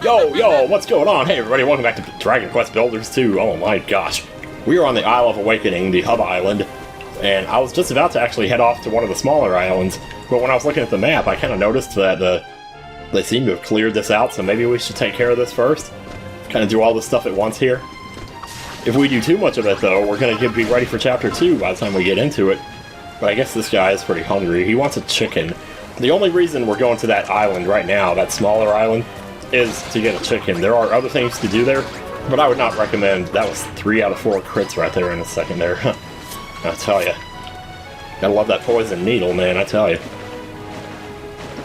Yo, what's going on? Hey everybody, welcome back to Dragon Quest Builders 2. Oh my gosh. We are on the Isle of Awakening, the hub island, and I was just about to actually head off to one of the smaller islands, but when I was looking at the map, I kind of noticed that they seem to have cleared this out, so maybe we should take care of this first. Kind of do all this stuff at once here. If we do too much of it though, we're going to be ready for Chapter 2 by the time we get into it. But I guess this guy is pretty hungry. He wants a chicken. The only reason we're going to that island right now, that smaller island, is to get a chicken. There are other things to do there, but I would not recommend. That was 3 out of 4 crits right there in a second there. I tell ya. Gotta love that poison needle, man, I tell ya.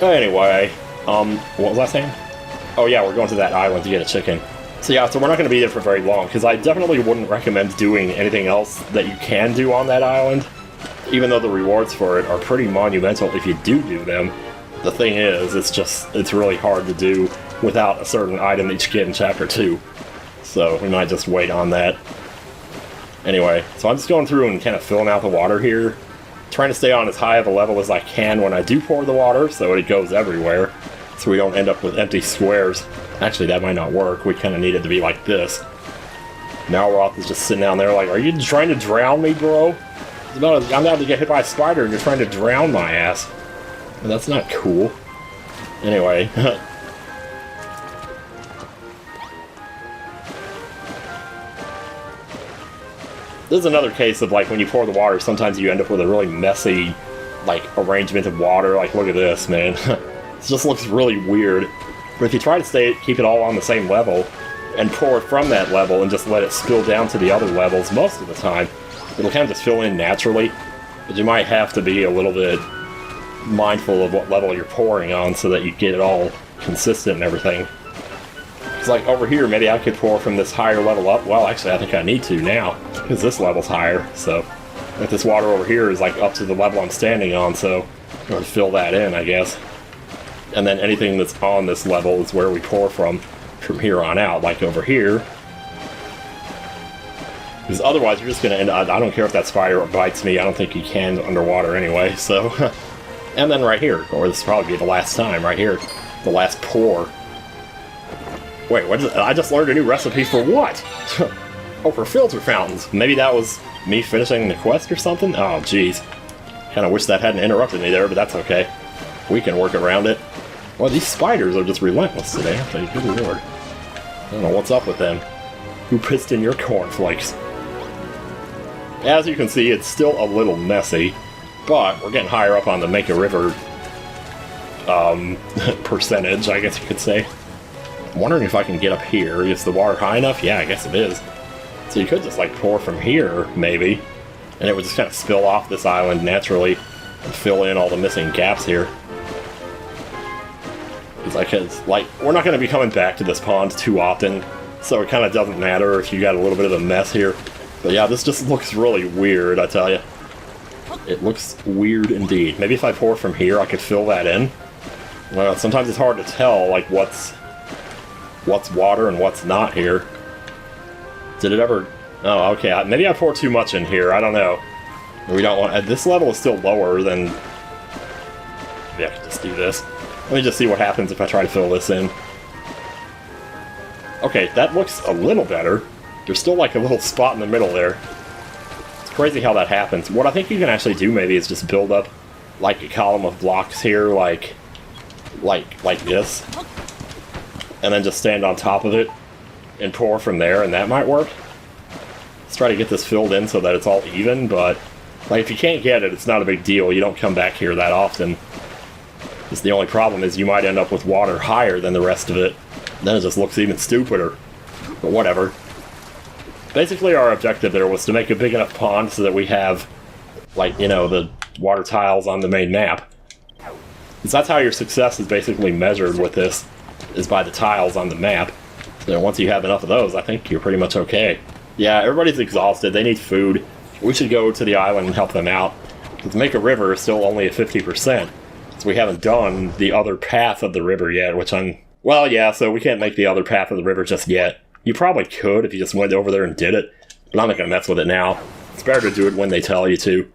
Anyway, what was I saying? Oh yeah, we're going to that island to get a chicken. So yeah, so we're not going to be there for very long, because I definitely wouldn't recommend doing anything else that you can do on that island, even though the rewards for it are pretty monumental if you do them. The thing is, it's really hard to do without a certain item that you get in Chapter 2. So we might just wait on that. Anyway, so I'm just going through and kind of filling out the water here. Trying to stay on as high of a level as I can when I do pour the water, so it goes everywhere. So we don't end up with empty squares. Actually, that might not work. We kind of need it to be like this. Now Roth is just sitting down there like, are you trying to drown me, bro? I'm about to get hit by a spider and you're trying to drown my ass. And that's not cool. Anyway. This is another case of, like, when you pour the water, sometimes you end up with a really messy, like, arrangement of water. Like, look at this, man. It just looks really weird. But if you try to keep it all on the same level, and pour it from that level and just let it spill down to the other levels most of the time, it'll kind of just fill in naturally. But you might have to be a little bit mindful of what level you're pouring on so that you get it all consistent and everything. It's like over here, maybe I could pour from this higher level up. Well, actually, I think I need to now, because this level's higher. So, if this water over here is like up to the level I'm standing on, so I'm going to fill that in, I guess. And then anything that's on this level is where we pour from here on out, like over here. Because otherwise, you're just going to end up, I don't care if that spider bites me, I don't think you can underwater anyway, so. And then right here, or this will probably be the last time, right here, the last pour. Wait, I just learned a new recipe for what? Oh, for filter fountains. Maybe that was me finishing the quest or something? Oh, jeez. Kinda wish that hadn't interrupted me there, but that's okay. We can work around it. Well, these spiders are just relentless today, aren't they? Good lord. I don't know what's up with them. Who pissed in your cornflakes? As you can see, it's still a little messy, but we're getting higher up on the Make a River percentage, I guess you could say. I'm wondering if I can get up here. Is the water high enough? Yeah, I guess it is. So you could just like pour from here, maybe, and it would just kind of spill off this island naturally and fill in all the missing gaps here. Because like, we're not going to be coming back to this pond too often, so it kind of doesn't matter if you got a little bit of a mess here. But yeah, this just looks really weird, I tell you. It looks weird indeed. Maybe if I pour from here, I could fill that in. Well, sometimes it's hard to tell, like, what's water and what's not here. Did it ever... Oh, okay, maybe I pour too much in here, I don't know. We don't want... This level is still lower than... Maybe I could just do this. Let me just see what happens if I try to fill this in. Okay, that looks a little better. There's still like a little spot in the middle there. It's crazy how that happens. What I think you can actually do maybe is just build up like a column of blocks here, like this. And then just stand on top of it and pour from there, and that might work. Let's try to get this filled in so that it's all even, but like if you can't get it, it's not a big deal. You don't come back here that often. Just the only problem is you might end up with water higher than the rest of it. Then it just looks even stupider. But whatever. Basically our objective there was to make a big enough pond so that we have, like, you know, the water tiles on the main map. Because that's how your success is basically measured with this, is by the tiles on the map. So once you have enough of those, I think you're pretty much okay. Yeah, everybody's exhausted, they need food. We should go to the island and help them out. Because Make a River is still only at 50%. So we haven't done the other path of the river yet, which I'm... Well, yeah, so we can't make the other path of the river just yet. You probably could if you just went over there and did it, but I'm not going to mess with it now. It's better to do it when they tell you to.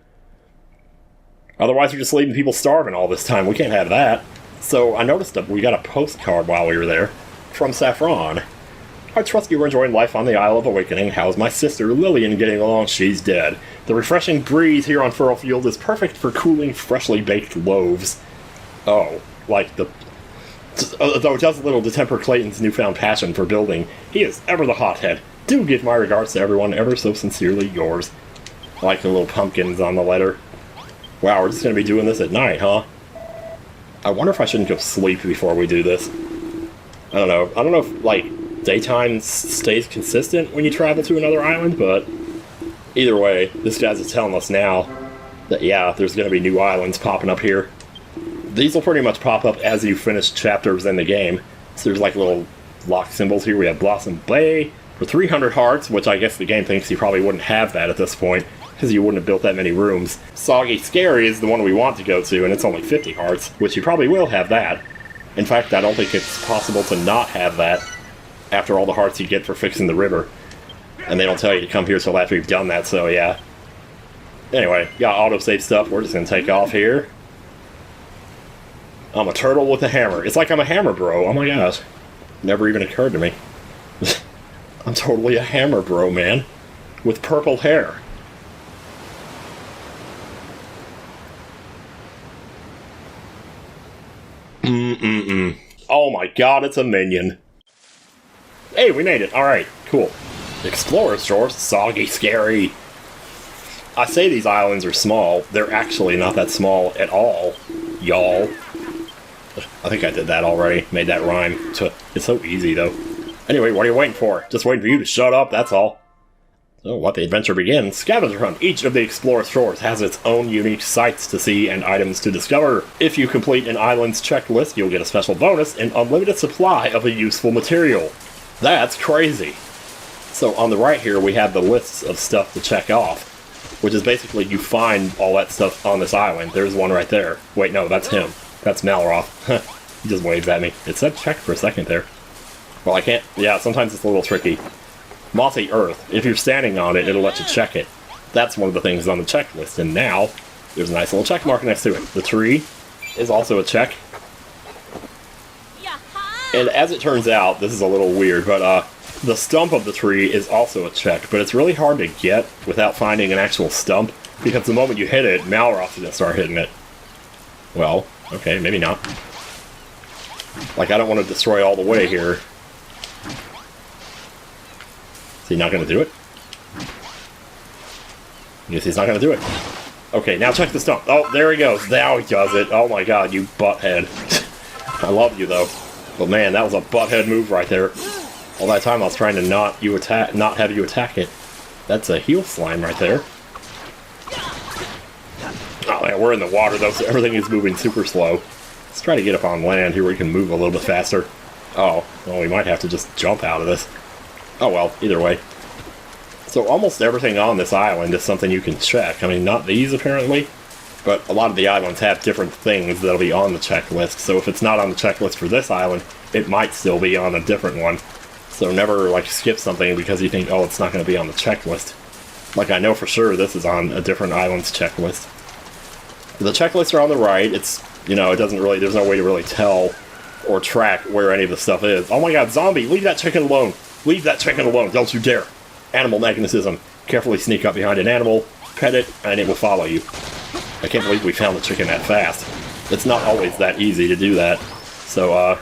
Otherwise, you're just leaving people starving all this time. We can't have that. So I noticed that we got a postcard while we were there. from Saffron. I trust you were enjoying life on the Isle of Awakening. How's my sister Lillian getting along? She's dead. The refreshing breeze here on Furlfield is perfect for cooling freshly baked loaves. Oh, like the... Though it does little to temper Clayton's newfound passion for building, he is ever the hothead. Do give my regards to everyone, ever so sincerely yours. I like the little pumpkins on the letter. Wow, we're just going to be doing this at night, huh? I wonder if I shouldn't go sleep before we do this. I don't know. I don't know if, like, daytime stays consistent when you travel to another island, but either way, this guy's just telling us now that, yeah, there's going to be new islands popping up here. These will pretty much pop up as you finish chapters in the game. So there's like little lock symbols here. We have Blossom Bay for 300 hearts, which I guess the game thinks you probably wouldn't have that at this point, because you wouldn't have built that many rooms. Soggy Skerry is the one we want to go to, and it's only 50 hearts, which you probably will have that. In fact, I don't think it's possible to not have that after all the hearts you get for fixing the river. And they don't tell you to come here till after you've done that, so yeah. Anyway, got autosave stuff. We're just going to take off here. I'm a turtle with a hammer. It's like I'm a hammer bro. Oh my gosh. Never even occurred to me. I'm totally a hammer bro, man. With purple hair. Oh my god, it's a minion. Hey, we made it. Alright, cool. Explorer's Shores, Soggy Skerry. I say these islands are small. They're actually not that small at all, y'all. I think I did that already. Made that rhyme. It's so easy, though. Anyway, what are you waiting for? Just waiting for you to shut up, that's all. So, let the adventure begin. Scavenger Hunt. Each of the Explorer's Shores has its own unique sights to see and items to discover. If you complete an island's checklist, you'll get a special bonus, an unlimited supply of a useful material. That's crazy. So, on the right here, we have the lists of stuff to check off, which is basically you find all that stuff on this island. There's one right there. Wait, no, that's him. That's Malroth. He just waves at me. It said check for a second there. Well, I can't... Yeah, sometimes it's a little tricky. Mossy Earth. If you're standing on it, it'll let you check it. That's one of the things on the checklist. And now, there's a nice little check mark next to it. The tree is also a check. And as it turns out, this is a little weird, but the stump of the tree is also a check. But it's really hard to get without finding an actual stump, because the moment you hit it, Malroth's going to start hitting it. Well... Okay, maybe not. Like, I don't want to destroy all the way here. Is he not going to do it? I guess he's not going to do it. Okay, now check the stump. Oh, there he goes. Now he does it. Oh my god, you butthead. I love you, though. But man, that was a butthead move right there. All that time I was trying to not have you attack it. That's a heal slime right there. Oh yeah, we're in the water though, so everything is moving super slow. Let's try to get up on land here where we can move a little bit faster. Oh, well, we might have to just jump out of this. Oh well, either way. So almost everything on this island is something you can check. I mean, not these apparently, but a lot of the islands have different things that'll be on the checklist. So if it's not on the checklist for this island, it might still be on a different one. So never, like, skip something because you think, oh, it's not going to be on the checklist. Like, I know for sure this is on a different island's checklist. The checklists are on the right. It's, you know, it doesn't really, there's no way to really tell or track where any of the stuff is. Oh my god, zombie, leave that chicken alone. Leave that chicken alone, don't you dare. Animal magnetism. Carefully sneak up behind an animal, pet it, and it will follow you. I can't believe we found the chicken that fast. It's not always that easy to do that. So,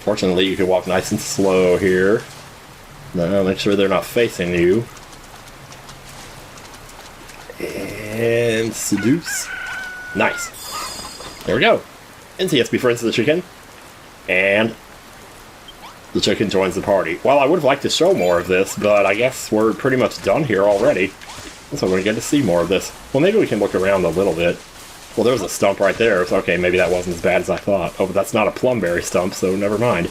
fortunately you can walk nice and slow here. Now, make sure they're not facing you. And seduce. Nice. There we go. NCS befriends the chicken. And the chicken joins the party. Well, I would have liked to show more of this, but I guess we're pretty much done here already. So we're going to get to see more of this. Well, maybe we can look around a little bit. Well, there was a stump right there. So, okay, maybe that wasn't as bad as I thought. Oh, but that's not a plumberry stump, so never mind.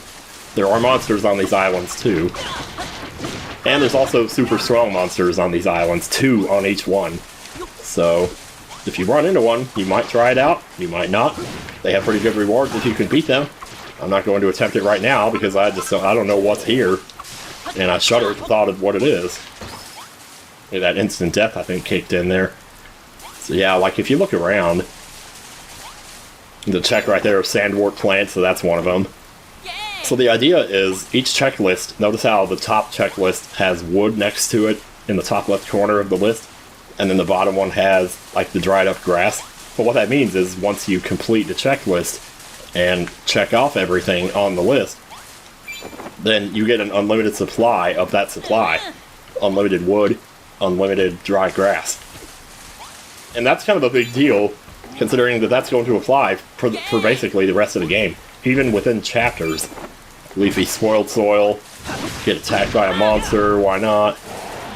There are monsters on these islands, too. And there's also super strong monsters on these islands, 2 on each one. So, if you run into one, you might try it out, you might not. They have pretty good rewards if you can beat them. I'm not going to attempt it right now because I don't know what's here. And I shudder at the thought of what it is. Yeah, that instant death, I think, kicked in there. So yeah, like if you look around, the check right there of sandwort plants, so that's one of them. So the idea is each checklist, notice how the top checklist has wood next to it in the top left corner of the list, and then the bottom one has like the dried up grass. But what that means is once you complete the checklist and check off everything on the list, then you get an unlimited supply of that supply. Unlimited wood, unlimited dry grass. And that's kind of a big deal, considering that that's going to apply for basically the rest of the game. Even within chapters. Leafy spoiled soil, get attacked by a monster, why not?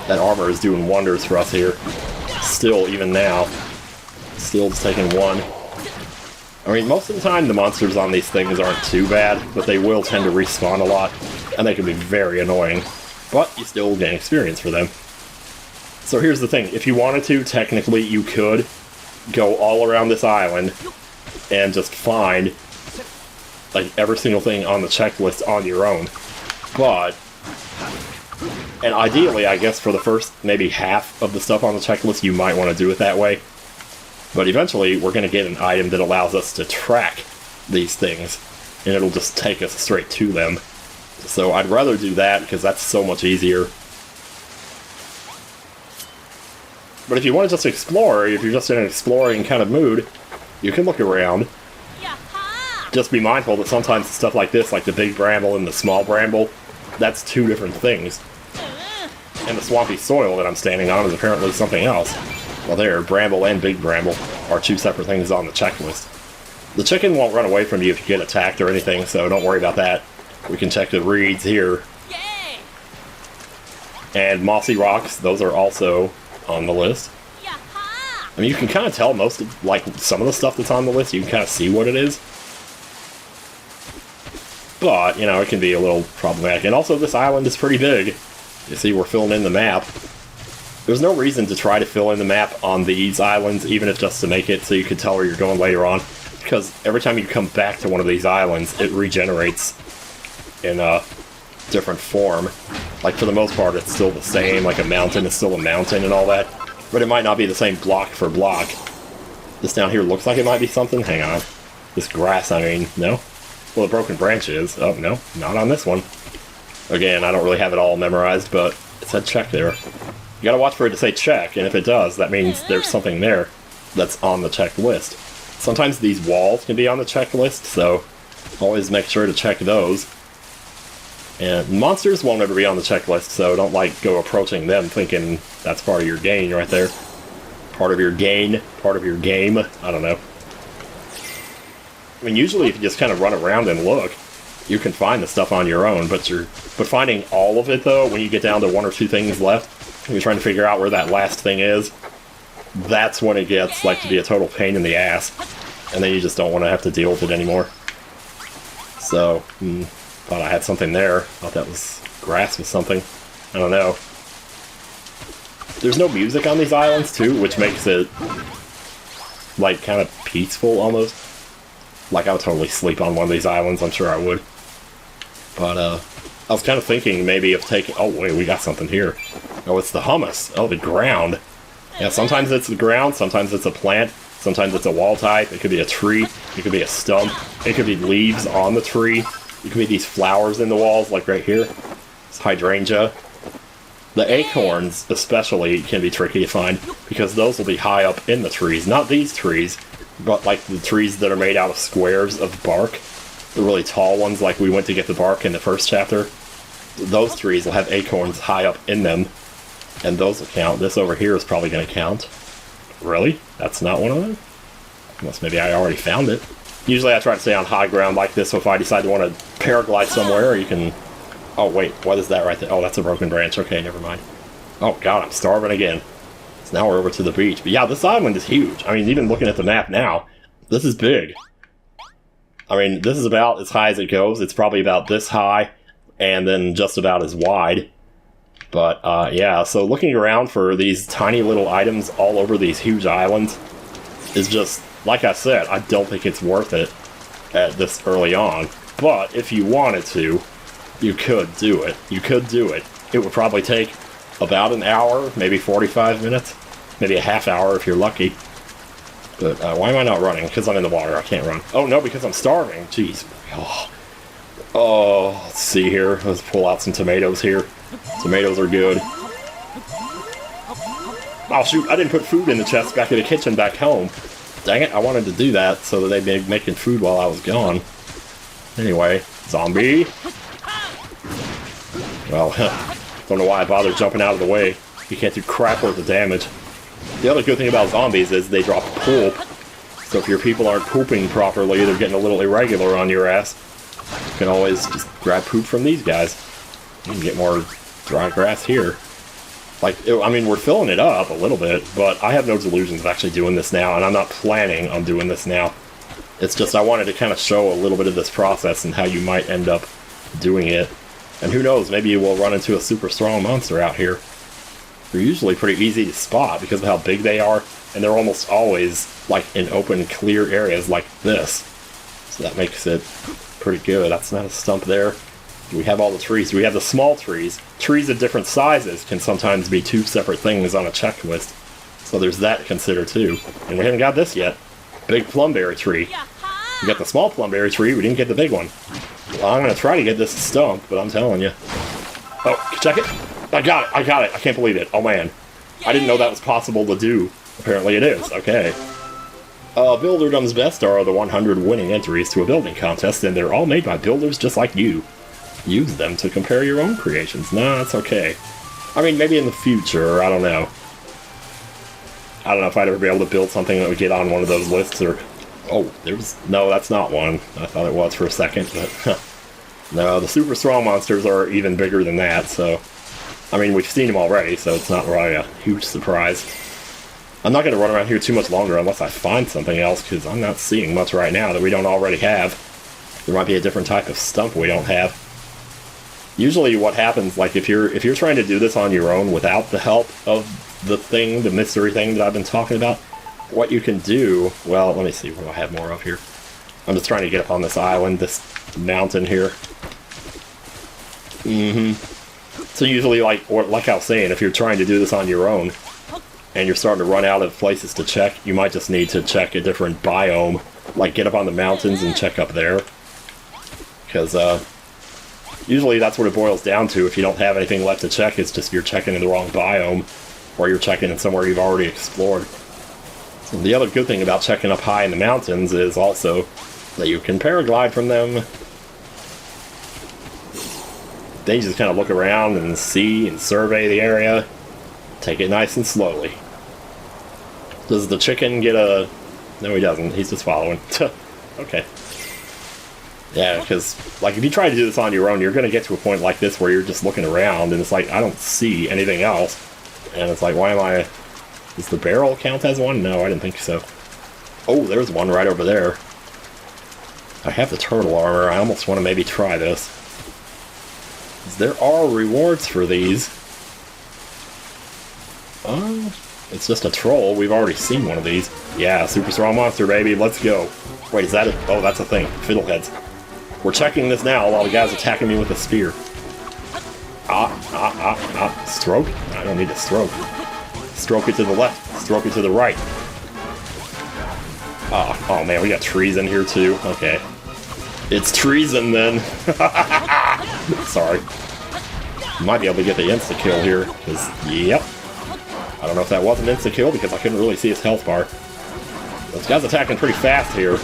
That armor is doing wonders for us here. Still, even now. Still just taking one. I mean, most of the time the monsters on these things aren't too bad, but they will tend to respawn a lot, and they can be very annoying. But you still gain experience for them. So here's the thing, if you wanted to, technically you could go all around this island and just find like every single thing on the checklist on your own. But, and ideally, I guess for the first maybe half of the stuff on the checklist, you might want to do it that way. But eventually, we're going to get an item that allows us to track these things, and it'll just take us straight to them. So I'd rather do that, because that's so much easier. But if you want to just explore, if you're just in an exploring kind of mood, you can look around. Just be mindful that sometimes stuff like this, like the big bramble and the small bramble, that's two different things. And the swampy soil that I'm standing on is apparently something else. Well, there, bramble and big bramble are two separate things on the checklist. The chicken won't run away from you if you get attacked or anything, so don't worry about that. We can check the reeds here. Yay! And mossy rocks, those are also on the list. I mean, you can kind of tell most of, like, some of the stuff that's on the list, you can kind of see what it is. But, you know, it can be a little problematic. And also, this island is pretty big. You see, we're filling in the map. There's no reason to try to fill in the map on these islands, even if just to make it so you can tell where you're going later on. Because every time you come back to one of these islands, it regenerates in a different form. Like, for the most part, it's still the same. Like, a mountain is still a mountain and all that. But it might not be the same block for block. This down here looks like it might be something. Hang on. This grass, I mean, no? Well, the broken branch is. Oh, no, not on this one. Again, I don't really have it all memorized, but it said check there. You gotta watch for it to say check, and if it does, that means there's something there that's on the checklist. Sometimes these walls can be on the checklist, so always make sure to check those. And monsters won't ever be on the checklist, so don't, like, go approaching them thinking that's part of your gain right there. Part of your gain, part of your game, I don't know. I mean, usually if you just kind of run around and look, you can find the stuff on your own, but finding all of it, though, when you get down to one or two things left, and you're trying to figure out where that last thing is, that's when it gets, like, to be a total pain in the ass. And then you just don't want to have to deal with it anymore. So, thought I had something there. Thought that was grass with something. I don't know. There's no music on these islands, too, which makes it, like, kind of peaceful, almost. Like, I would totally sleep on one of these islands, I'm sure I would. But, I was kind of thinking maybe of taking... Oh, wait, we got something here. Oh, it's the hummus. Oh, the ground. Yeah, sometimes it's the ground, sometimes it's a plant, sometimes it's a wall type, it could be a tree, it could be a stump, it could be leaves on the tree, it could be these flowers in the walls, like right here. It's hydrangea. The acorns, especially, can be tricky to find, because those will be high up in the trees. Not these trees, but like the trees that are made out of squares of bark. The really tall ones, like we went to get the bark in the first chapter. Those trees will have acorns high up in them, and those will count. This over here is probably going to count. Really? That's not one of them? Unless maybe I already found it. Usually I try to stay on high ground like this, so if I decide to want to paraglide somewhere, you can... Oh, wait, what is that right there? Oh, that's a broken branch. Okay, never mind. Oh, God, I'm starving again. So now we're over to the beach. But yeah, this island is huge. I mean, even looking at the map now, this is big. I mean, this is about as high as it goes. It's probably about this high, and then just about as wide. But, yeah, so looking around for these tiny little items all over these huge islands is just, like I said, I don't think it's worth it at this early on. But if you wanted to, you could do it. You could do it. It would probably take about an hour, maybe 45 minutes, maybe a half hour if you're lucky. But why am I not running? Because I'm in the water, I can't run. Oh no, because I'm starving. Jeez. Oh. Oh, let's see here. Let's pull out some tomatoes here. Tomatoes are good. Oh shoot, I didn't put food in the chest back in the kitchen back home. Dang it, I wanted to do that so that they'd be making food while I was gone. Anyway, zombie. Well, don't know why I bothered jumping out of the way. You can't do crap worth of damage. The other good thing about zombies is they drop poop. So if your people aren't pooping properly, they're getting a little irregular on your ass. You can always just grab poop from these guys. You can get more dry grass here. Like, I mean, we're filling it up a little bit, but I have no delusions of actually doing this now, and I'm not planning on doing this now. It's just I wanted to kind of show a little bit of this process and how you might end up doing it. And who knows, maybe you will run into a super strong monster out here. They're usually pretty easy to spot because of how big they are, and they're almost always like in open, clear areas like this. So that makes it pretty good. That's not a stump there. We have all the trees. We have the small trees. Trees of different sizes can sometimes be two separate things on a checklist. So there's that to consider too. And we haven't got this yet. Big plumberry tree. We got the small plumberry tree, we didn't get the big one. Well, I'm going to try to get this stump, but I'm telling you. Oh, check it. I got it. I can't believe it. Oh man. I didn't know that was possible to do. Apparently it is. Okay. Builderdom's Best are the 100 winning entries to a building contest, and they're all made by builders just like you. Use them to compare your own creations. Nah, that's okay. I mean, maybe in the future, I don't know. I don't know if I'd ever be able to build something that would get on one of those lists, or... Oh, there's... No, that's not one. I thought it was for a second, but... No, the super strong monsters are even bigger than that, so... I mean, we've seen them already, so it's not really a huge surprise. I'm not going to run around here too much longer unless I find something else, because I'm not seeing much right now that we don't already have. There might be a different type of stump we don't have. Usually what happens, like if you're trying to do this on your own without the help of the thing, the mystery thing that I've been talking about, what you can do, well, let me see what I have more of here. I'm just trying to get up on this island, this mountain here. So usually, like I was saying, if you're trying to do this on your own, and you're starting to run out of places to check, you might just need to check a different biome, like get up on the mountains and check up there. Because, usually that's what it boils down to. If you don't have anything left to check, it's just you're checking in the wrong biome, or you're checking in somewhere you've already explored. So the other good thing about checking up high in the mountains is also that you can paraglide from them. Then you just kind of look around and see and survey the area. Take it nice and slowly. Does the chicken get a... No, he doesn't. He's just following. Okay. Yeah, because, like, if you try to do this on your own, you're going to get to a point like this where you're just looking around, and it's like, I don't see anything else. And it's like, why am I... Does the barrel count as one? No, I didn't think so. Oh, there's one right over there. I have the turtle armor. I almost want to maybe try this. There are rewards for these. Oh, it's just a troll. We've already seen one of these. Yeah, super strong monster, baby. Let's go. Wait, is that it? Oh, that's a thing. Fiddleheads. We're checking this now while the guy's attacking me with a spear. Stroke? I don't need to stroke. Stroke it to the left. Stroke it to the right. Oh man, we got trees in here too. Okay. It's treason then. Sorry. Might be able to get the insta-kill here, because, yep. I don't know if that was an insta-kill because I couldn't really see his health bar. This guy's attacking pretty fast here.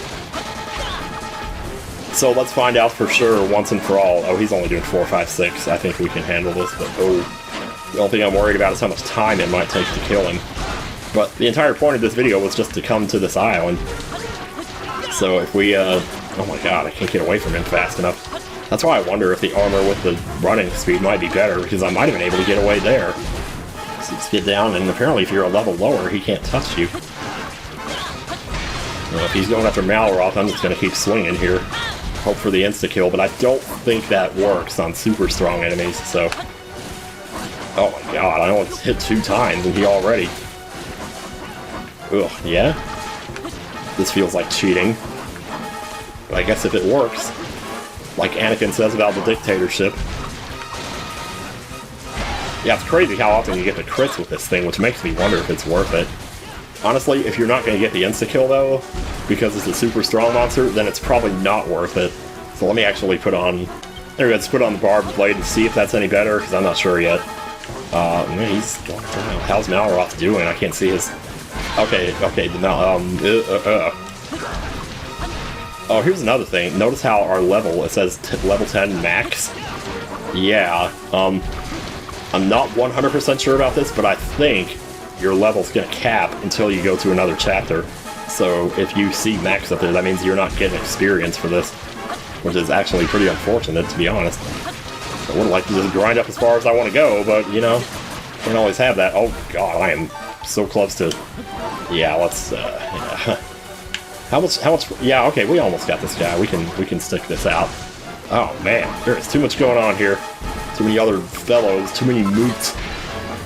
So let's find out for sure once and for all. Oh, he's only doing 4, 5, 6. I think we can handle this, but oh. The only thing I'm worried about is how much time it might take to kill him. But the entire point of this video was just to come to this island. So if we, oh my god, I can't get away from him fast enough. That's why I wonder if the armor with the running speed might be better, because I might have been able to get away there. So let's get down, and apparently if you're a level lower, he can't touch you. Well, if he's going after Malroth, I'm just going to keep swinging here. Hope for the insta-kill, but I don't think that works on super strong enemies, so... Oh my god, I almost hit 2 times, and he already... Ugh, yeah? This feels like cheating. But I guess if it works, like Anakin says about the dictatorship... Yeah, it's crazy how often you get the crits with this thing, which makes me wonder if it's worth it. Honestly, if you're not going to get the insta-kill, though, because it's a super strong monster, then it's probably not worth it. So let me actually put on... There we go, let's put on the barbed blade and see if that's any better, because I'm not sure yet. Man, he's going down. How's Malroth doing? I can't see his... Okay, Oh, here's another thing. Notice how our level, it says level 10 max. Yeah, I'm not 100% sure about this, but I think your level's gonna cap until you go to another chapter. So if you see max up there, that means you're not getting experience for this, which is actually pretty unfortunate, to be honest. I would like to just grind up as far as I want to go, but, you know, can't always have that. Oh, God, I am so close to... Yeah, let's, yeah. How much... Yeah, okay, we almost got this guy. We can stick this out. Oh, man, there is too much going on here. Too many other fellows, too many moots.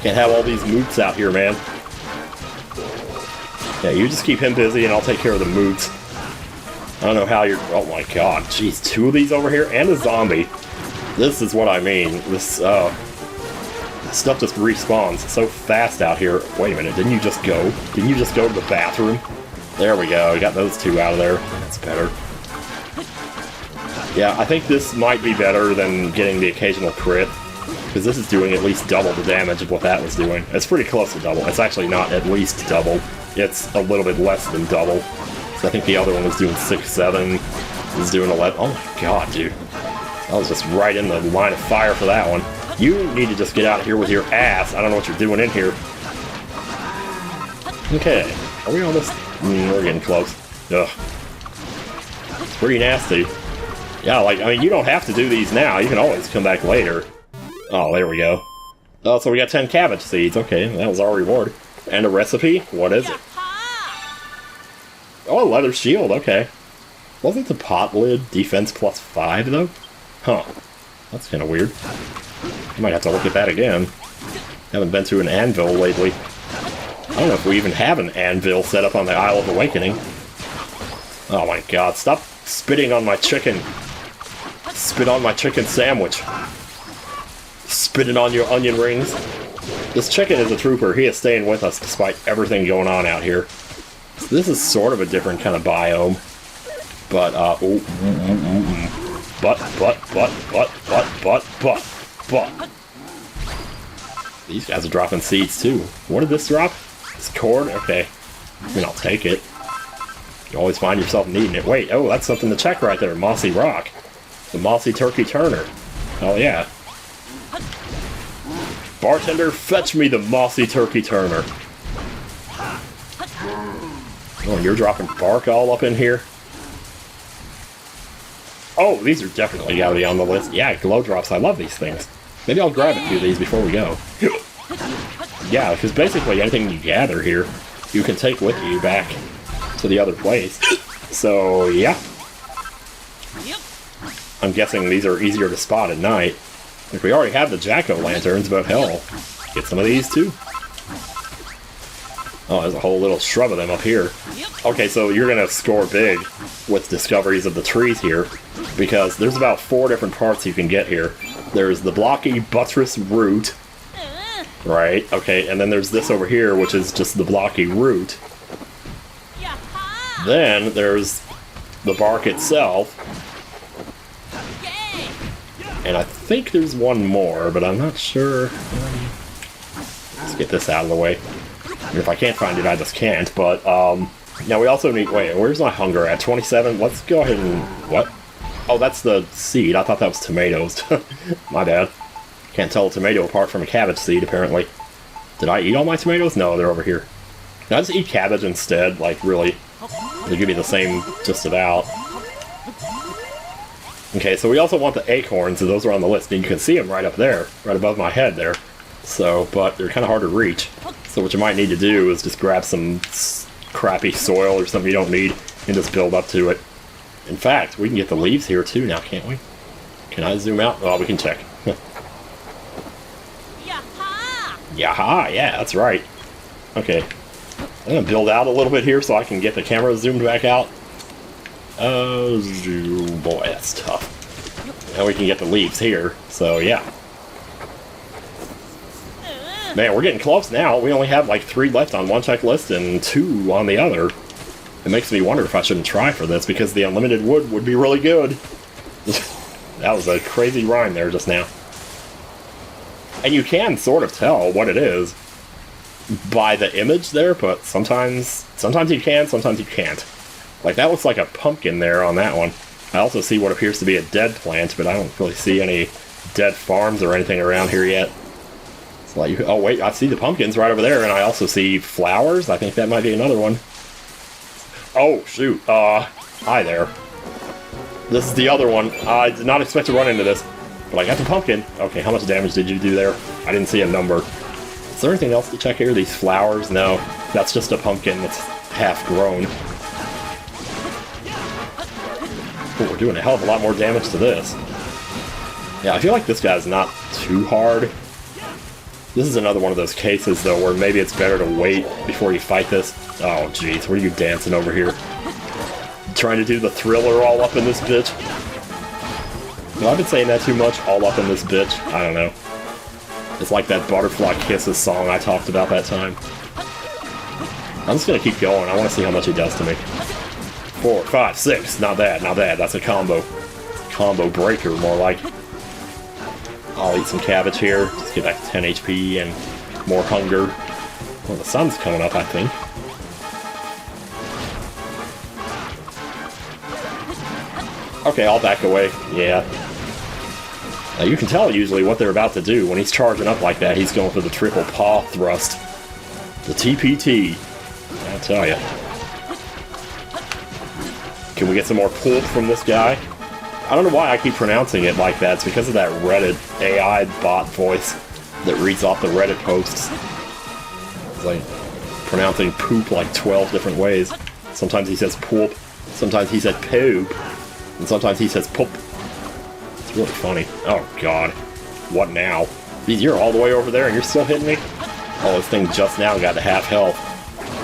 Can't have all these moots out here, man. Yeah, you just keep him busy and I'll take care of the moots. I don't know how you're... Oh my god, jeez, 2 of these over here and a zombie. This is what I mean. This, stuff just respawns so fast out here. Wait a minute, didn't you just go? Didn't you just go to the bathroom? There we go, we got those 2 out of there. That's better. Yeah, I think this might be better than getting the occasional crit, because this is doing at least double the damage of what that was doing. It's pretty close to double. It's actually not at least double. It's a little bit less than double. So I think the other one was doing 6, 7. This is doing 11. Oh my god, dude. I was just right in the line of fire for that one. You need to just get out of here with your ass. I don't know what you're doing in here. Okay. Are we almost... we're getting close. Ugh. It's pretty nasty. Yeah, like, I mean, you don't have to do these now. You can always come back later. Oh, there we go. Oh, so we got 10 cabbage seeds. Okay, that was our reward. And a recipe? What is it? Oh, a leather shield. Okay. Wasn't the pot lid defense +5, though? Huh. That's kind of weird. I might have to look at that again. Haven't been to an anvil lately. I don't know if we even have an anvil set up on the Isle of Awakening. Oh my god, stop spitting on my chicken. Spit on my chicken sandwich. Spit it on your onion rings. This chicken is a trooper. He is staying with us despite everything going on out here. So this is sort of a different kind of biome. But, but. These guys are dropping seeds too. What did this drop? This cord? Okay. I mean, I'll take it. You always find yourself needing it. Wait, oh, that's something to check right there. Mossy rock. The mossy turkey turner. Oh, yeah. Bartender, fetch me the mossy turkey turner. Oh, you're dropping bark all up in here? Oh, these are definitely gotta be on the list. Yeah, glow drops. I love these things. Maybe I'll grab a few of these before we go. Yeah, because basically anything you gather here, you can take with you back to the other place. So, yeah. I'm guessing these are easier to spot at night. Like, we already have the jack-o'-lanterns, but hell, get some of these too. Oh, there's a whole little shrub of them up here. Okay, so you're gonna score big with discoveries of the trees here, because there's about 4 different parts you can get here. There's the blocky buttress root, right? Okay, and then there's this over here, which is just the blocky root. Then there's the bark itself. And I think there's one more, but I'm not sure. Let's get this out of the way. And if I can't find it, I just can't. But, now we also need... Wait, where's my hunger at? 27? Let's go ahead and... What? Oh, that's the seed. I thought that was tomatoes. My bad. Can't tell a tomato apart from a cabbage seed, apparently. Did I eat all my tomatoes? No, they're over here. Can I just eat cabbage instead? Like, really? They give me the same just about. Okay, so we also want the acorns, and those are on the list. And you can see them right up there, right above my head there. So, but they're kind of hard to reach. So what you might need to do is just grab some crappy soil or something you don't need and just build up to it. In fact, we can get the leaves here too now, can't we? Can I zoom out? Oh, we can check. Yaha! Yeah, that's right. Okay. I'm going to build out a little bit here so I can get the camera zoomed back out. Oh, boy, that's tough. Now we can get the leaves here, so yeah. Man, we're getting close now. We only have like 3 left on one checklist and 2 on the other. It makes me wonder if I shouldn't try for this, because the unlimited wood would be really good. That was a crazy rhyme there just now. And you can sort of tell what it is by the image there, but sometimes you can, sometimes you can't. Like, that looks like a pumpkin there on that one. I also see what appears to be a dead plant, but I don't really see any dead farms or anything around here yet. It's like, oh wait, I see the pumpkins right over there, and I also see flowers. I think that might be another one. Oh, shoot. Hi there. This is the other one. I did not expect to run into this, but I got the pumpkin. Okay, how much damage did you do there? I didn't see a number. Is there anything else to check here? These flowers? No. That's just a pumpkin that's half grown. Oh, we're doing a hell of a lot more damage to this. Yeah, I feel like this guy's not too hard. This is another one of those cases, though, where maybe it's better to wait before you fight this. Oh, jeez, what are you dancing over here? Trying to do the Thriller all up in this bitch? No, I've been saying that too much, all up in this bitch. I don't know. It's like that Butterfly Kisses song I talked about that time. I'm just gonna keep going. I want to see how much he does to me. 4, 5, 6. Not bad, not bad. That's a combo. Combo breaker, more like. I'll eat some cabbage here. Just get back to 10 HP and more hunger. Well, the sun's coming up, I think. Okay, I'll back away. Yeah. Now, you can tell usually what they're about to do. When he's charging up like that, he's going for the triple paw thrust. The TPT. I'll tell you. Can we get some more pulp from this guy? I don't know why I keep pronouncing it like that. It's because of that Reddit AI bot voice that reads off the Reddit posts. It's like pronouncing poop like 12 different ways. Sometimes he says poop, sometimes he says poop, and sometimes he says poop. It's really funny. Oh god. What now? You're all the way over there and you're still hitting me? Oh, this thing just now got to half health.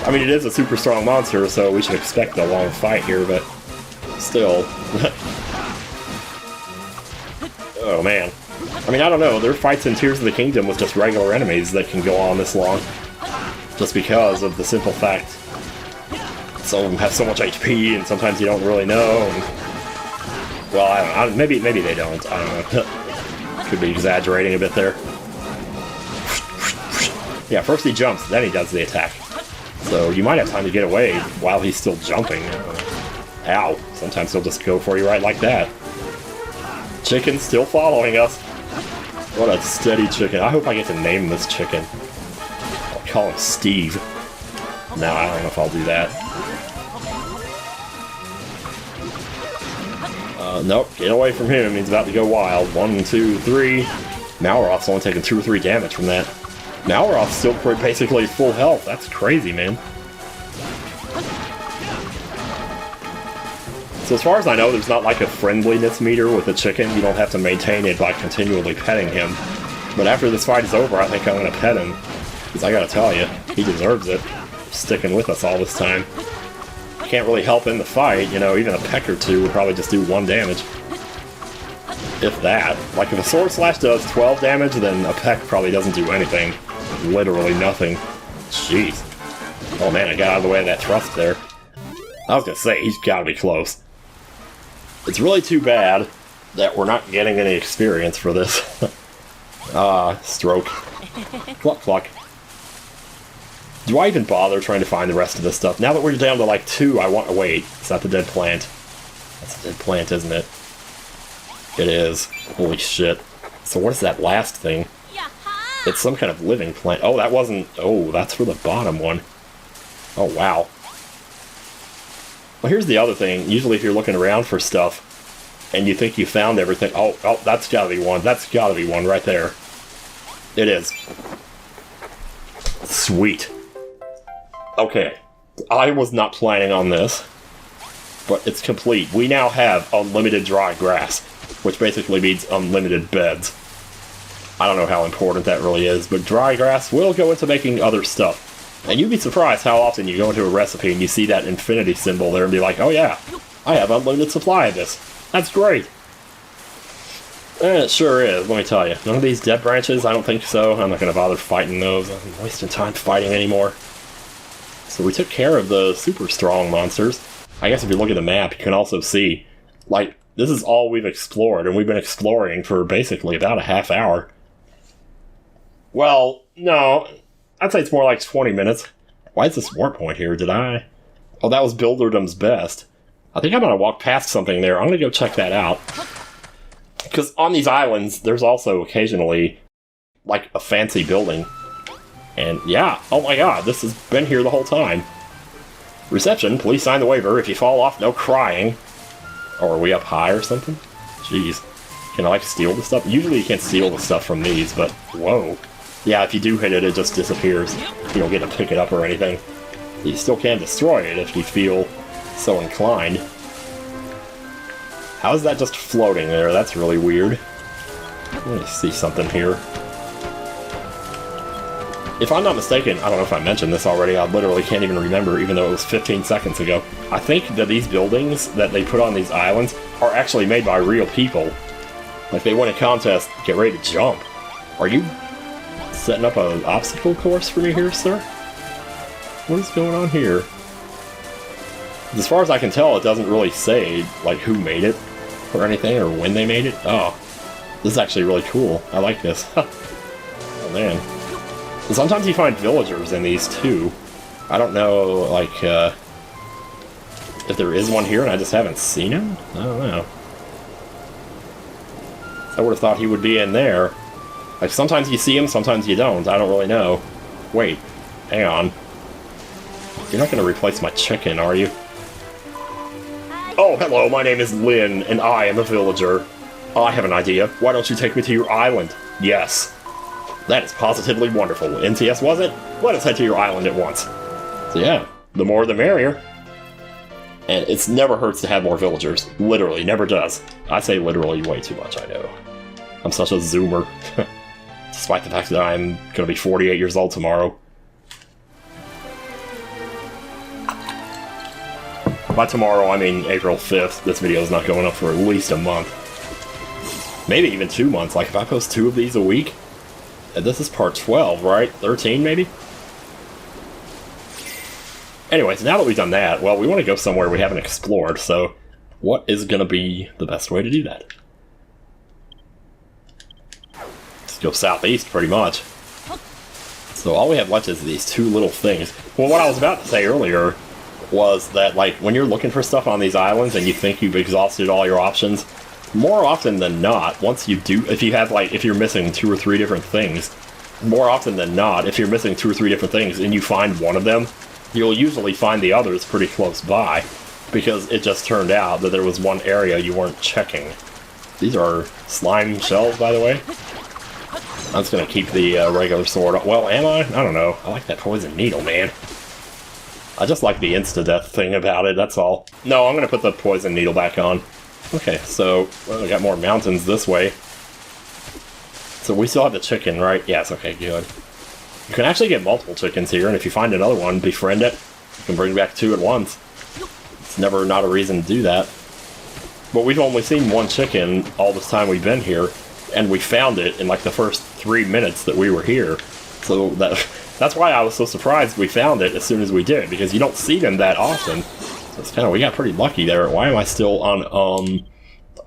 I mean, it is a super strong monster, so we should expect a long fight here, but still. Oh man. I mean, I don't know, there are fights in Tears of the Kingdom with just regular enemies that can go on this long. Just because of the simple fact some of them have so much HP and sometimes you don't really know. And, well, I don't know, maybe they don't, I don't know. Could be exaggerating a bit there. Yeah, first he jumps, then he does the attack. So you might have time to get away while he's still jumping. Ow, sometimes he'll just go for you right like that. Chicken's still following us. What a steady chicken. I hope I get to name this chicken. I'll call him Steve. No, I don't know if I'll do that. Nope, get away from him. He's about to go wild. 1, 2, 3. Malroth's only taking 2 or 3 damage from that. Malroth's still basically full health. That's crazy, man. So as far as I know, there's not like a friendliness meter with the chicken. You don't have to maintain it by continually petting him. But after this fight is over, I think I'm going to pet him. Because I gotta tell you, he deserves it. Sticking with us all this time. Can't really help in the fight, you know, even a peck or 2 would probably just do 1 damage. If that. Like, if a sword slash does 12 damage, then a peck probably doesn't do anything. Literally nothing. Jeez. Oh man, I got out of the way of that thrust there. I was gonna say, he's gotta be close. It's really too bad that we're not getting any experience for this. Stroke. Cluck, cluck. Do I even bother trying to find the rest of this stuff? Now that we're down to like 2, I want to wait. Is that the dead plant? That's a dead plant, isn't it? It is. Holy shit. So what is that last thing? It's some kind of living plant. Oh, that wasn't... Oh, that's for the bottom one. Oh, wow. Well, here's the other thing. Usually if you're looking around for stuff and you think you found everything... Oh, that's gotta be one. That's gotta be one right there. It is. Sweet. Okay. I was not planning on this, but it's complete. We now have unlimited dry grass, which basically means unlimited beds. I don't know how important that really is, but dry grass will go into making other stuff. And you'd be surprised how often you go into a recipe and you see that infinity symbol there and be like, oh yeah, I have unlimited supply of this. That's great. And it sure is, let me tell you. None of these dead branches? I don't think so. I'm not going to bother fighting those. I'm wasting time fighting anymore. So we took care of the super strong monsters. I guess if you look at the map, you can also see, like, this is all we've explored, and we've been exploring for basically about a half hour. Well, no, I'd say it's more like 20 minutes. Why is this warp point here? Did I... Oh, that was Builderdom's Best. I think I'm going to walk past something there. I'm going to go check that out. Because on these islands, there's also occasionally, like, a fancy building. And, yeah, oh my god, this has been here the whole time. Reception, please sign the waiver. If you fall off, no crying. Or are we up high or something? Jeez. Can I, like, steal the stuff? Usually you can't steal the stuff from these, but... Whoa. Yeah, if you do hit it, it just disappears. You don't get to pick it up or anything. You still can destroy it if you feel so inclined. How is that just floating there? That's really weird. Let me see something here. If I'm not mistaken, I don't know if I mentioned this already, I literally can't even remember, even though it was 15 seconds ago. I think that these buildings that they put on these islands are actually made by real people. Like, they win a contest, get ready to jump. Are you setting up an obstacle course for me here, sir? What is going on here? As far as I can tell, it doesn't really say, like, who made it or anything, or when they made it. Oh, this is actually really cool. I like this. Oh, man. And sometimes you find villagers in these, too. I don't know, like, if there is one here and I just haven't seen him? I don't know. I would have thought he would be in there. Like, sometimes you see him, sometimes you don't. I don't really know. Wait, hang on. You're not going to replace my chicken, are you? Oh, hello, my name is Lynn, and I am a villager. I have an idea. Why don't you take me to your island? Yes. That is positively wonderful. NTS, was it? Let us head to your island at once. So yeah, the more the merrier. And it's never hurts to have more villagers. Literally, never does. I say literally way too much, I know. I'm such a zoomer. Despite the fact that I'm gonna be 48 years old tomorrow. By tomorrow, I mean April 5th. This video is not going up for at least a month. Maybe even 2 months. Like, if I post 2 of these a week. And this is part 12, right? 13, maybe? Anyways, now that we've done that, well, we want to go somewhere we haven't explored, so what is going to be the best way to do that? Let's go southeast, pretty much. So all we have left is these 2 little things. Well, what I was about to say earlier was that, like, when you're looking for stuff on these islands and you think you've exhausted all your options, more often than not, once you do, if you're missing 2 or 3 different things, more often than not, if you're missing 2 or 3 different things and you find one of them, you'll usually find the others pretty close by, because it just turned out that there was one area you weren't checking. These are slime shells, by the way. I'm just gonna keep the regular sword. Well, am I? I don't know. I like that poison needle, man. I just like the insta-death thing about it, that's all. No, I'm gonna put the poison needle back on. Okay, so, well, we got more mountains this way. So we still have the chicken, right? Yes, okay, good. You can actually get multiple chickens here, and if you find another one, befriend it. You can bring back 2 at once. It's never not a reason to do that. But we've only seen 1 chicken all this time we've been here, and we found it in like the first 3 minutes that we were here. So that's why I was so surprised we found it as soon as we did, because you don't see them that often. So it's kind of, we got pretty lucky there. Why am I still on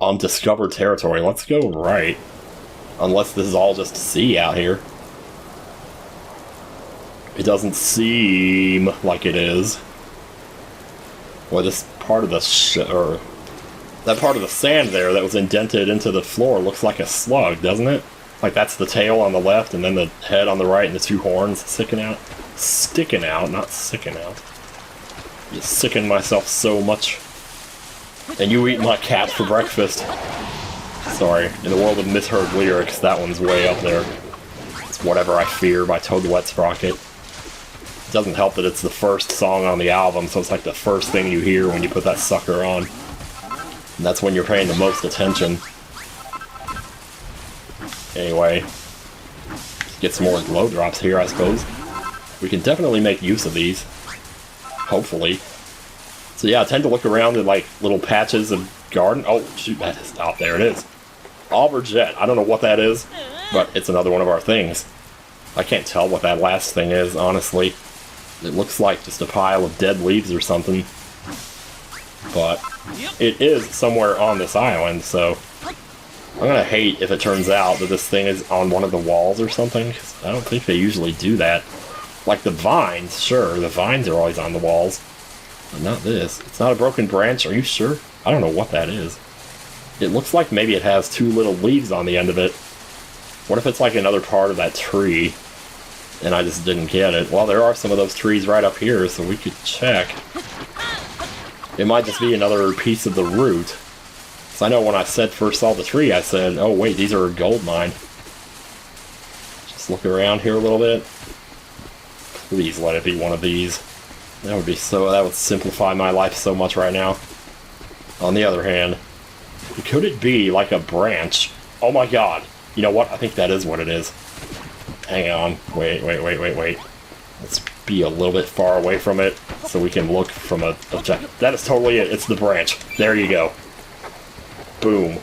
undiscovered territory? Let's go right. Unless this is all just sea out here. It doesn't seem like it is. Well, this part of the that part of the sand there that was indented into the floor looks like a slug, doesn't it? Like, that's the tail on the left, and then the head on the right, and the 2 horns sticking out. Sticking out, not sicking out. You sicken myself so much. And you eat my cat for breakfast. Sorry, in the world of misheard lyrics, that one's way up there. It's Whatever I Fear by Toad the Wet Sprocket. It doesn't help that it's the first song on the album, so it's like the first thing you hear when you put that sucker on. And that's when you're paying the most attention. Anyway, get some more glow drops here, I suppose. We can definitely make use of these. Hopefully. So yeah, I tend to look around at, like, little patches of garden. Oh, shoot, that is... Oh, there it is. Aubergette. I don't know what that is, but it's another one of our things. I can't tell what that last thing is, honestly. It looks like just a pile of dead leaves or something. But it is somewhere on this island, so I'm gonna hate if it turns out that this thing is on one of the walls or something, because I don't think they usually do that. Like the vines, sure, the vines are always on the walls, but not this. It's not a broken branch, are you sure? I don't know what that is. It looks like maybe it has two little leaves on the end of it. What if it's like another part of that tree, and I just didn't get it? Well, there are some of those trees right up here, so we could check. It might just be another piece of the root. So I know when I first saw the tree, I said, oh wait, these are a gold mine. Just look around here a little bit. Please let it be one of these. That would simplify my life so much right now. On the other hand, could it be like a branch? Oh my god. You know what? I think that is what it is. Hang on. Wait. Let's be a little bit far away from it so we can look from a objective. That is totally it. It's the branch. There you go. Boom.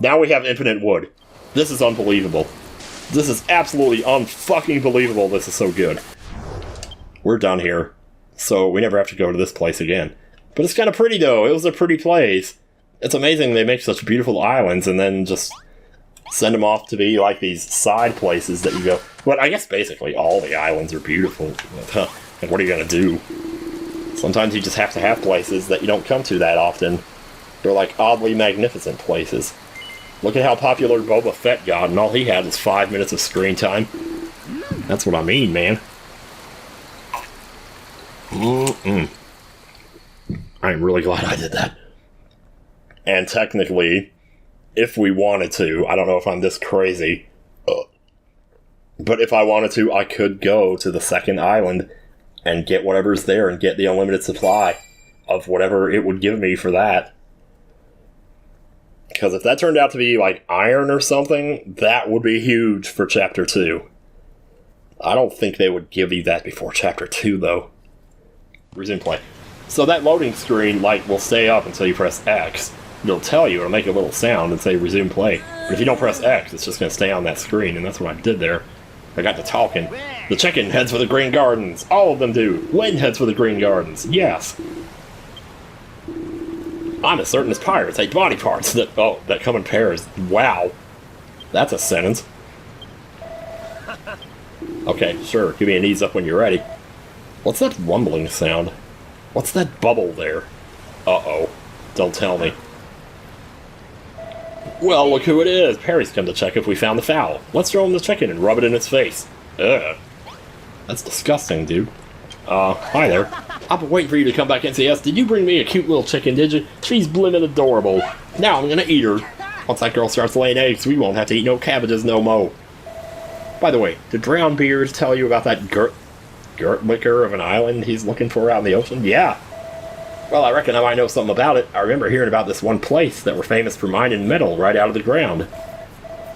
Now we have infinite wood. This is unbelievable. This is absolutely unfucking believable. This is so good. We're done here. So we never have to go to this place again. But it's kind of pretty though. It was a pretty place. It's amazing they make such beautiful islands and then just send them off to be like these side places that you go. But I guess basically all the islands are beautiful. And what are you going to do? Sometimes you just have to have places that you don't come to that often. They're like oddly magnificent places. Look at how popular Boba Fett got, and all he had was 5 minutes of screen time. That's what I mean, man. I'm really glad I did that. And technically, if we wanted to, I don't know if I'm this crazy, but if I wanted to, I could go to the second island and get whatever's there and get the unlimited supply of whatever it would give me for that. Because if that turned out to be like iron or something, that would be huge for Chapter 2. I don't think they would give you that before Chapter 2, though. Resume play. So that loading screen, like, will stay up until you press X. It'll tell you, it'll make a little sound and say resume play. But if you don't press X, it's just going to stay on that screen, and that's what I did there. I got to talking. The chicken heads for the Green Gardens. All of them do. Lynn heads for the Green Gardens. Yes. I'm as certain as pirates hate body parts that come in pairs. Wow. That's a sentence. Okay, sure. Give me an ease up when you're ready. What's that rumbling sound? What's that bubble there? Uh-oh. Don't tell me. Well, look who it is. Perry's come to check if we found the fowl. Let's throw him the chicken and rub it in its face. Ugh. That's disgusting, dude. Hi there. I've been waiting for you to come back and say, yes, did you bring me a cute little chicken, did you? She's blimmin' adorable. Now I'm gonna eat her. Once that girl starts laying eggs, we won't have to eat no cabbages no mo. By the way, did Brown Beard tell you about that Gertlicker of an island he's looking for out in the ocean? Yeah. Well, I reckon I might know something about it. I remember hearing about this one place that were famous for mining metal right out of the ground.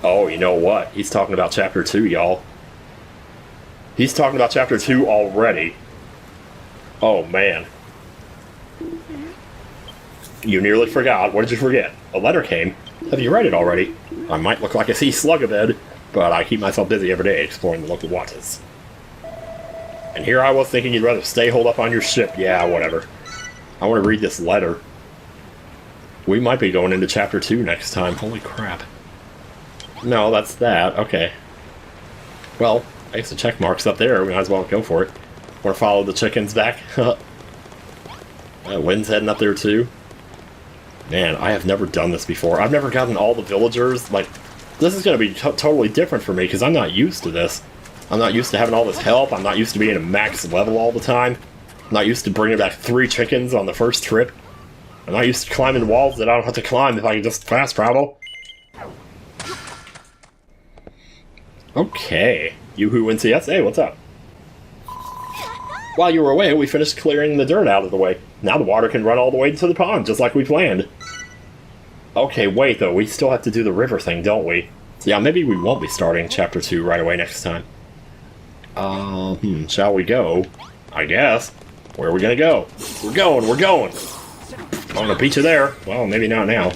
Oh, you know what? He's talking about Chapter 2, y'all. He's talking about Chapter 2 already. Oh, man. You nearly forgot. What did you forget? A letter came. Have you read it already? I might look like a sea slugabed, but I keep myself busy every day exploring the local waters. And here I was thinking you'd rather stay holed up on your ship. Yeah, whatever. I want to read this letter. We might be going into Chapter 2 next time. Holy crap. No, that's that. Okay. Well, I guess the check mark's up there. We might as well go for it. Want to follow the chickens back? Lynn's heading up there too. Man, I have never done this before. I've never gotten all the villagers. Like, this is going to be totally different for me because I'm not used to this. I'm not used to having all this help. I'm not used to being at max level all the time. I'm not used to bringing back 3 chickens on the first trip. I'm not used to climbing walls that I don't have to climb if I can just fast travel. Okay. Yoo-hoo NCS. Hey, what's up? While you were away, we finished clearing the dirt out of the way. Now the water can run all the way to the pond, just like we planned. Okay, wait, though. We still have to do the river thing, don't we? So yeah, maybe we won't be starting Chapter 2 right away next time. Shall we go? I guess. Where are we gonna go? We're going! I'm gonna beat you there. Well, maybe not now.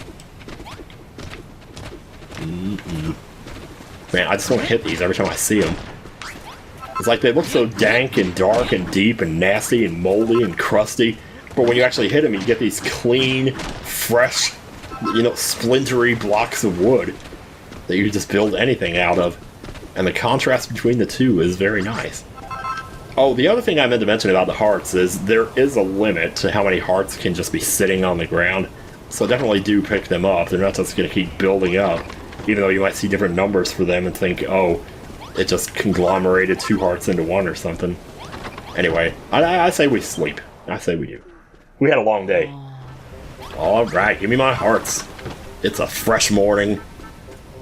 Man, I just want to hit these every time I see them. It's like they look so dank and dark and deep and nasty and moldy and crusty. But when you actually hit them, you get these clean, fresh, you know, splintery blocks of wood that you can just build anything out of. And the contrast between the two is very nice. Oh, the other thing I meant to mention about the hearts is there is a limit to how many hearts can just be sitting on the ground. So definitely do pick them up. They're not just going to keep building up, even though you might see different numbers for them and think, oh, it just conglomerated 2 hearts into 1 or something. Anyway, I say we sleep. I say we do. We had a long day. Alright, give me my hearts. It's a fresh morning.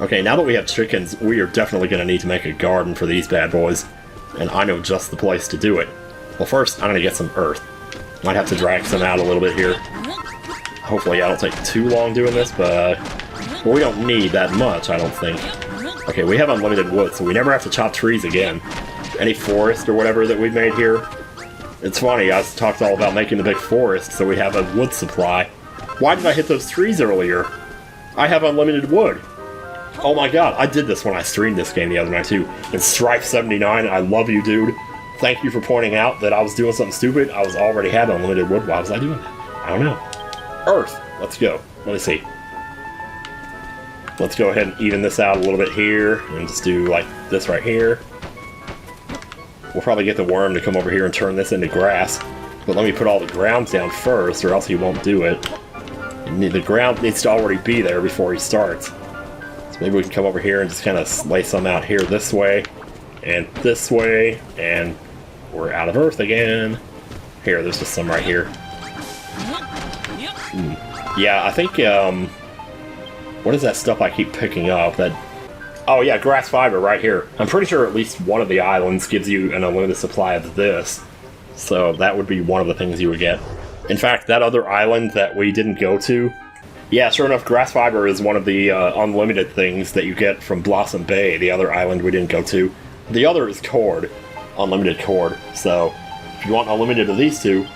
Okay, now that we have chickens, we are definitely going to need to make a garden for these bad boys. And I know just the place to do it. Well, first, I'm going to get some earth. Might have to drag some out a little bit here. Hopefully I don't take too long doing this, but well, we don't need that much, I don't think. Okay, we have unlimited wood, so we never have to chop trees again. Any forest or whatever that we've made here. It's funny, I talked all about making the big forest, so we have a wood supply. Why did I hit those trees earlier? I have unlimited wood. Oh my god, I did this when I streamed this game the other night too. And Strife79, I love you, dude. Thank you for pointing out that I was doing something stupid. I was already had unlimited wood. Why was I doing that? I don't know. Earth. Let's go. Let me see. Let's go ahead and even this out a little bit here. And just do like this right here. We'll probably get the worm to come over here and turn this into grass. But let me put all the ground down first, or else he won't do it. The ground needs to already be there before he starts. So maybe we can come over here and just kind of lay some out here this way. And this way. And we're out of earth again. Here, there's just some right here. Yeah, I think, what is that stuff I keep picking up? That, oh yeah, grass fiber right here. I'm pretty sure at least one of the islands gives you an unlimited supply of this. So that would be one of the things you would get. In fact, that other island that we didn't go to, yeah, sure enough, grass fiber is one of the unlimited things that you get from Blossom Bay, the other island we didn't go to. The other is cord, unlimited cord. So if you want unlimited of these two,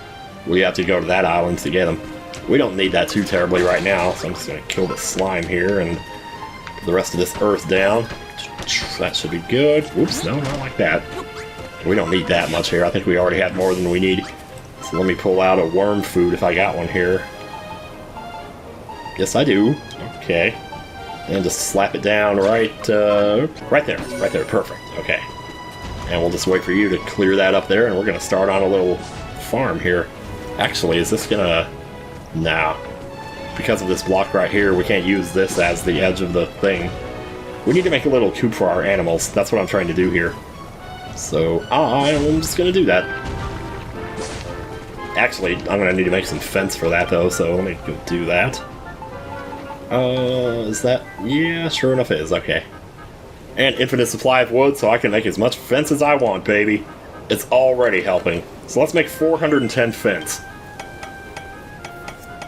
we have to go to that island to get them. We don't need that too terribly right now, so I'm just going to kill the slime here and put the rest of this earth down. That should be good. Oops, no, not like that. We don't need that much here. I think we already have more than we need. So let me pull out a worm food if I got one here. Yes, I do. Okay. And just slap it down right there. Right there. Perfect. Okay. And we'll just wait for you to clear that up there, and we're going to start on a little farm here. Actually, is this going to... Nah. Because of this block right here, we can't use this as the edge of the thing. We need to make a little coop for our animals. That's what I'm trying to do here. So, I'm just going to do that. Actually, I'm going to need to make some fence for that, though, so let me go do that. Is that... Yeah, sure enough it is. Okay. And infinite supply of wood, so I can make as much fence as I want, baby. It's already helping. So let's make 410 fence.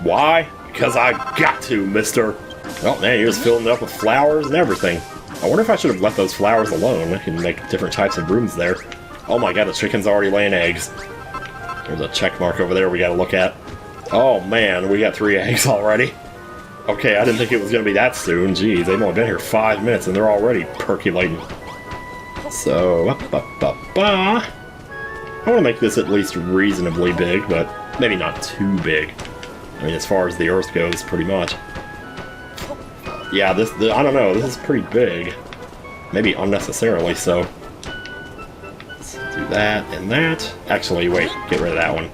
Why? Because I got to, mister. Well, man, you're just filling it up with flowers and everything. I wonder if I should have left those flowers alone. I can make different types of rooms there. Oh my god, the chicken's already laying eggs. There's a check mark over there we gotta look at. Oh man, we got 3 eggs already. Okay, I didn't think it was gonna be that soon. Jeez, they've only been here 5 minutes and they're already percolating. So, I want to make this at least reasonably big, but maybe not too big. I mean, as far as the earth goes, pretty much. Yeah, I don't know, this is pretty big. Maybe unnecessarily so. Let's do that and that. Actually, wait, get rid of that one.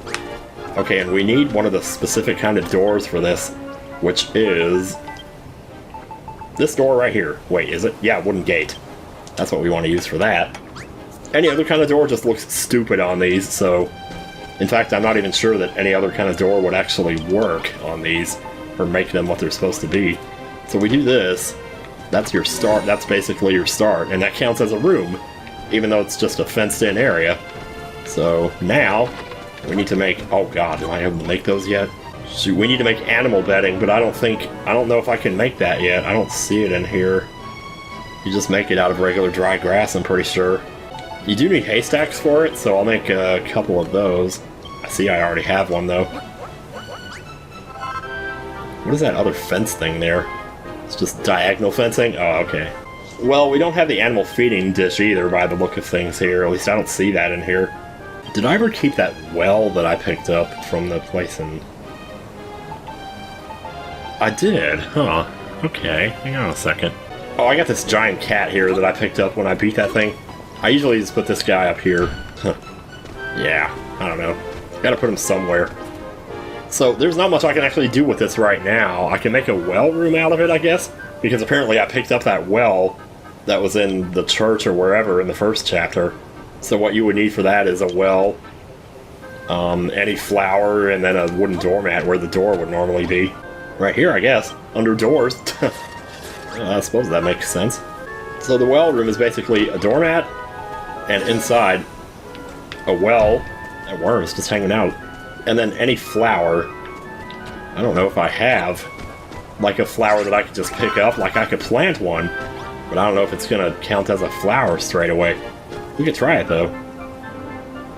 Okay, and we need one of the specific kind of doors for this, which is this door right here. Wait, is it? Yeah, wooden gate. That's what we want to use for that. Any other kind of door just looks stupid on these, so... In fact, I'm not even sure that any other kind of door would actually work on these, or make them what they're supposed to be. So we do this, that's your start, that's basically your start, and that counts as a room, even though it's just a fenced-in area. So now, we need to make, oh god, am I able to make those yet? Shoot, we need to make animal bedding, but I don't know if I can make that yet. I don't see it in here. You just make it out of regular dry grass, I'm pretty sure. You do need haystacks for it, so I'll make a couple of those. I see I already have one, though. What is that other fence thing there? It's just diagonal fencing? Oh, okay. Well, we don't have the animal feeding dish either by the look of things here. At least I don't see that in here. Did I ever keep that well that I picked up from the place in... I did, huh. Okay, hang on a second. Oh, I got this giant cat here that I picked up when I beat that thing. I usually just put this guy up here. Yeah, I don't know. Gotta put him somewhere. So, there's not much I can actually do with this right now. I can make a well room out of it, I guess. Because apparently I picked up that well that was in the church or wherever in the first chapter. So what you would need for that is a well, any flour, and then a wooden doormat where the door would normally be. Right here, I guess. Under doors. I suppose that makes sense. So the well room is basically a doormat, and inside, a well, and worms just hanging out. And then any flour. I don't know if I have, like, a flower that I could just pick up. Like, I could plant one, but I don't know if it's going to count as a flower straight away. We could try it, though.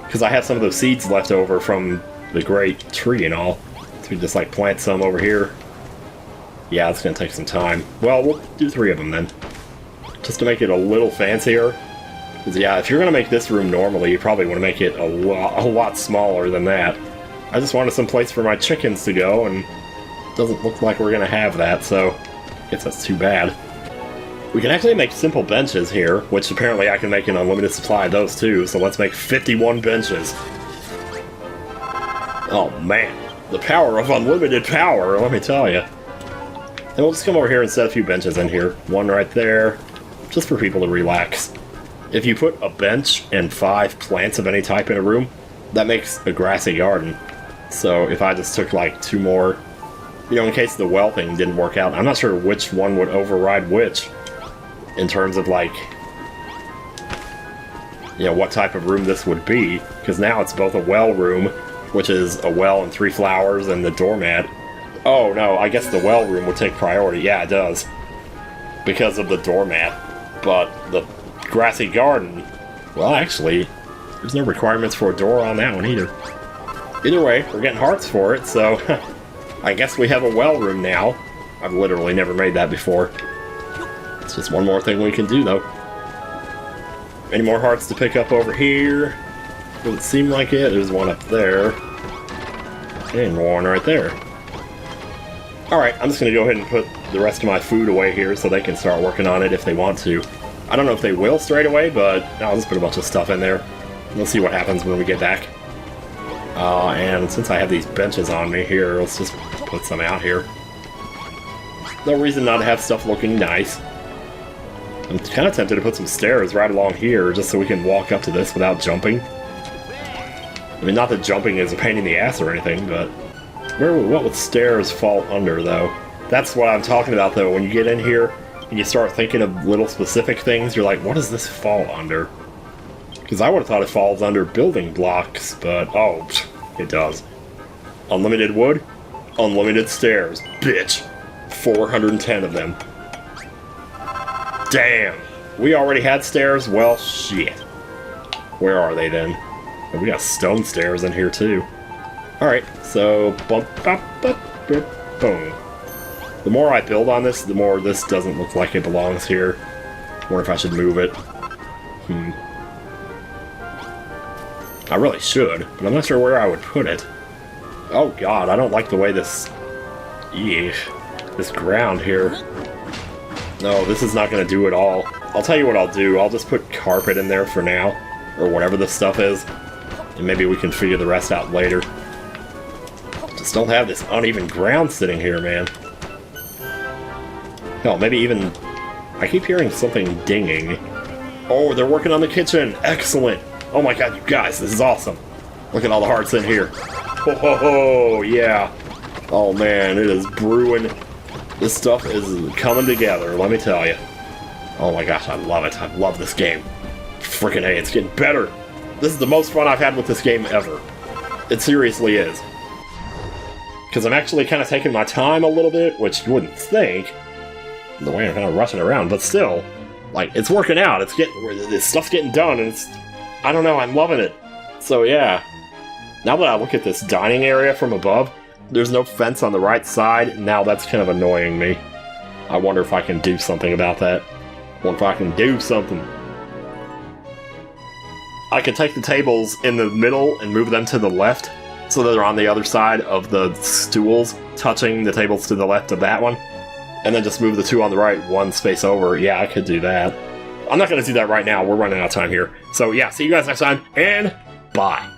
Because I have some of those seeds left over from the great tree and all. So we just, like, plant some over here. Yeah, it's going to take some time. Well, we'll do 3 of them, then. Just to make it a little fancier. Because, yeah, if you're going to make this room normally, you probably want to make it a lot smaller than that. I just wanted some place for my chickens to go, and it doesn't look like we're going to have that, so I guess that's too bad. We can actually make simple benches here, which apparently I can make an unlimited supply of those too, so let's make 51 benches. Oh man, the power of unlimited power, let me tell you. And we'll just come over here and set a few benches in here. One right there, just for people to relax. If you put a bench and 5 plants of any type in a room, that makes a grassy garden. So if I just took like 2 more, you know, in case the well thing didn't work out, I'm not sure which one would override which. In terms of, like, you know, what type of room this would be. Because now it's both a well room, which is a well and 3 flowers, and the doormat. Oh, no, I guess the well room would take priority. Yeah, it does. Because of the doormat. But the grassy garden, well, actually, there's no requirements for a door on that one either. Either way, we're getting hearts for it, so I guess we have a well room now. I've literally never made that before. It's just one more thing we can do, though. Any more hearts to pick up over here? Doesn't seem like it. There's one up there. And one right there. Alright, I'm just going to go ahead and put the rest of my food away here so they can start working on it if they want to. I don't know if they will straight away, but I'll just put a bunch of stuff in there. We'll see what happens when we get back. And since I have these benches on me here, let's just put some out here. No reason not to have stuff looking nice. I'm kind of tempted to put some stairs right along here, just so we can walk up to this without jumping. I mean, not that jumping is a pain in the ass or anything, but... what would stairs fall under, though? That's what I'm talking about, though. When you get in here, and you start thinking of little specific things, you're like, what does this fall under? Because I would have thought it falls under building blocks, but, oh, it does. Unlimited wood, unlimited stairs. Bitch. 410 of them. Damn. We already had stairs? Well, shit. Where are they, then? Oh, we got stone stairs in here, too. Alright, so, bump, bop, bop, bop, boom. The more I build on this, the more this doesn't look like it belongs here. I wonder if I should move it. I really should, but I'm not sure where I would put it. Oh god, I don't like the way this... Eesh. This ground here. No, this is not going to do it all. I'll tell you what I'll do. I'll just put carpet in there for now. Or whatever this stuff is. And maybe we can figure the rest out later. Just don't have this uneven ground sitting here, man. Hell, maybe even... I keep hearing something dinging. Oh, they're working on the kitchen! Excellent! Oh my god, you guys, this is awesome! Look at all the hearts in here. Ho ho ho, yeah! Oh man, it is brewing. This stuff is coming together, let me tell you. Oh my gosh, I love it. I love this game. Freaking hey, it's getting better! This is the most fun I've had with this game ever. It seriously is. Because I'm actually kind of taking my time a little bit, which you wouldn't think. The way I'm kind of rushing around, but still, like, it's working out. It's getting, this stuff's getting done, and it's, I don't know, I'm loving it. So yeah, now that I look at this dining area from above, there's no fence on the right side. Now that's kind of annoying me. I wonder if I can do something about that. I wonder if I can do something. I could take the tables in the middle and move them to the left so that they're on the other side of the stools, touching the tables to the left of that one. And then just move the two on the right one space over. Yeah, I could do that. I'm not going to do that right now. We're running out of time here. So yeah, see you guys next time, and bye.